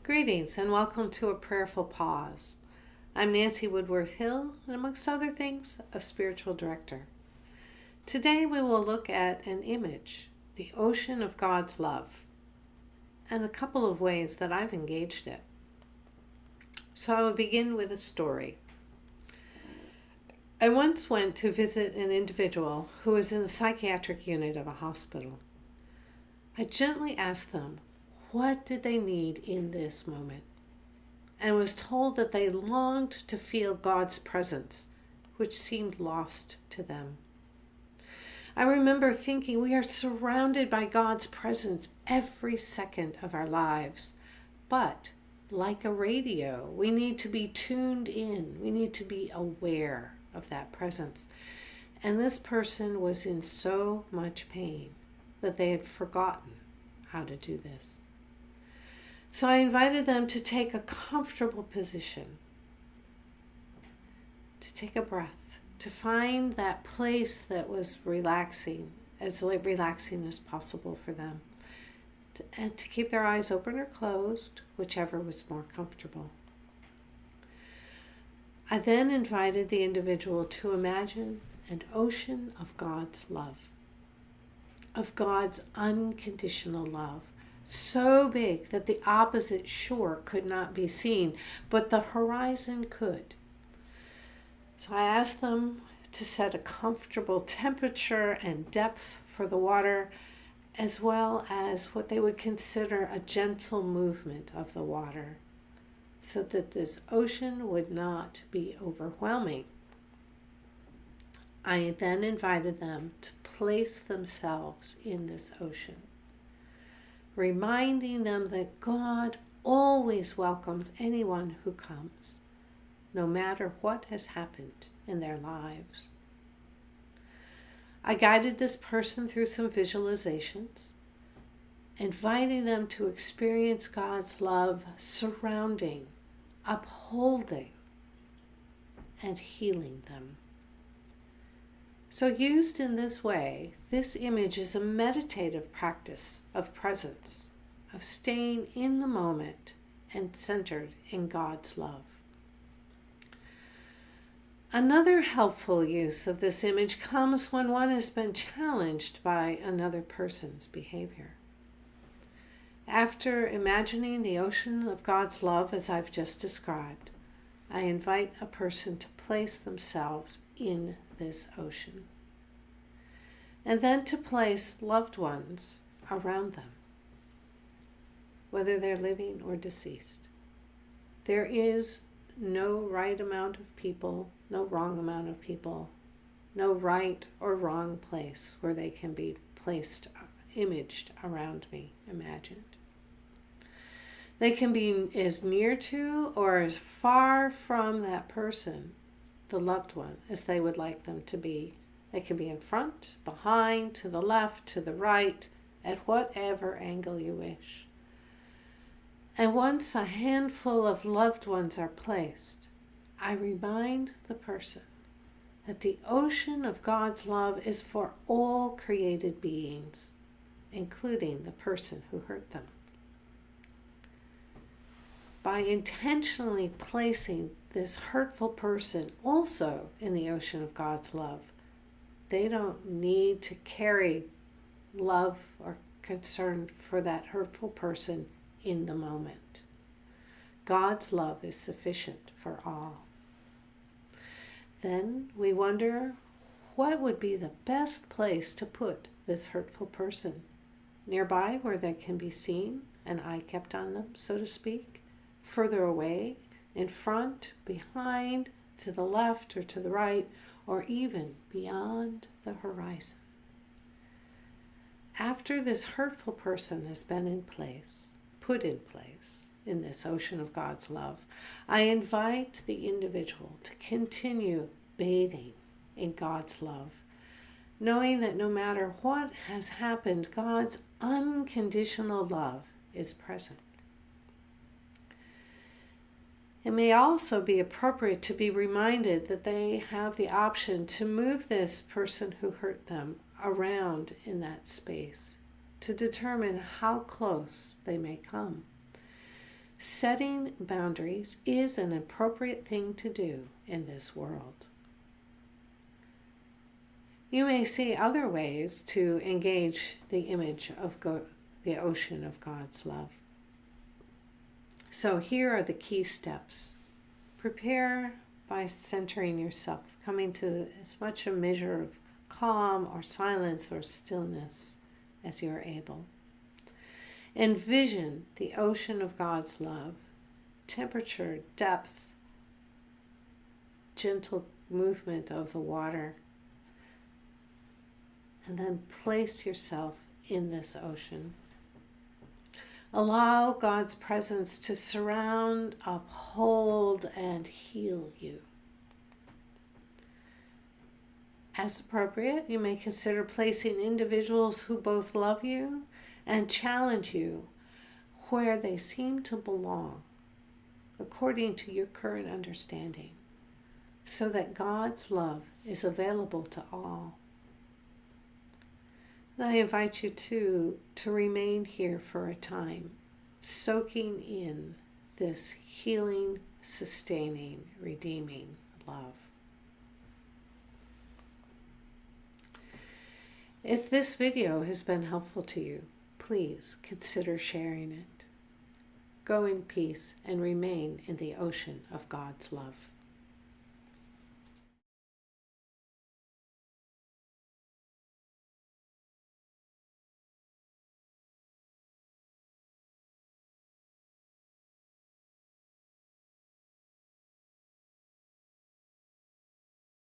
Greetings and welcome to a Prayerful Pause. I'm Nancy Woodworth-Hill and amongst other things, a spiritual director. Today we will look at an image, the ocean of God's love, and a couple of ways that I've engaged it. So I will begin with a story. I once went to visit an individual who was in the psychiatric unit of a hospital. I gently asked them, what did they need in this moment? And was told that they longed to feel God's presence, which seemed lost to them. I remember thinking we are surrounded by God's presence every second of our lives. But like a radio, we need to be tuned in. We need to be aware of that presence. And this person was in so much pain that they had forgotten how to do this. So I invited them to take a comfortable position, to take a breath, to find that place that was relaxing, as relaxing as possible for them, and to keep their eyes open or closed, whichever was more comfortable. I then invited the individual to imagine an ocean of God's love, of God's unconditional love, so big that the opposite shore could not be seen, but the horizon could. So I asked them to set a comfortable temperature and depth for the water, as well as what they would consider a gentle movement of the water, so that this ocean would not be overwhelming. I then invited them to place themselves in this ocean, reminding them that God always welcomes anyone who comes, no matter what has happened in their lives. I guided this person through some visualizations, inviting them to experience God's love surrounding, upholding, and healing them. So used in this way, this image is a meditative practice of presence, of staying in the moment and centered in God's love. Another helpful use of this image comes when one has been challenged by another person's behavior. After imagining the ocean of God's love as I've just described, I invite a person to place themselves in this ocean, and then to place loved ones around them, whether they're living or deceased. There is no right amount of people, no wrong amount of people, no right or wrong place where they can be placed, imaged around me, imagined. They can be as near to or as far from that person, the loved one, as they would like them to be. They can be in front, behind, to the left, to the right, at whatever angle you wish. And once a handful of loved ones are placed, I remind the person that the ocean of God's love is for all created beings, including the person who hurt them. By intentionally placing this hurtful person also in the ocean of God's love, they don't need to carry love or concern for that hurtful person in the moment. God's love is sufficient for all. Then we wonder, what would be the best place to put this hurtful person? Nearby where they can be seen, an eye kept on them, so to speak? Further away, in front, behind, to the left or to the right, or even beyond the horizon? After this hurtful person has been in place, put in place in this ocean of God's love, I invite the individual to continue bathing in God's love, knowing that no matter what has happened, God's unconditional love is present. It may also be appropriate to be reminded that they have the option to move this person who hurt them around in that space to determine how close they may come. Setting boundaries is an appropriate thing to do in this world. You may see other ways to engage the image of the ocean of God's love. So here are the key steps. Prepare by centering yourself, coming to as much a measure of calm or silence or stillness as you are able. Envision the ocean of God's love, temperature, depth, gentle movement of the water, and then place yourself in this ocean. Allow God's presence to surround, uphold, and heal you. As appropriate, you may consider placing individuals who both love you and challenge you where they seem to belong, according to your current understanding, so that God's love is available to all. And I invite you to remain here for a time, soaking in this healing, sustaining, redeeming love. If this video has been helpful to you, please consider sharing it. Go in peace and remain in the ocean of God's love.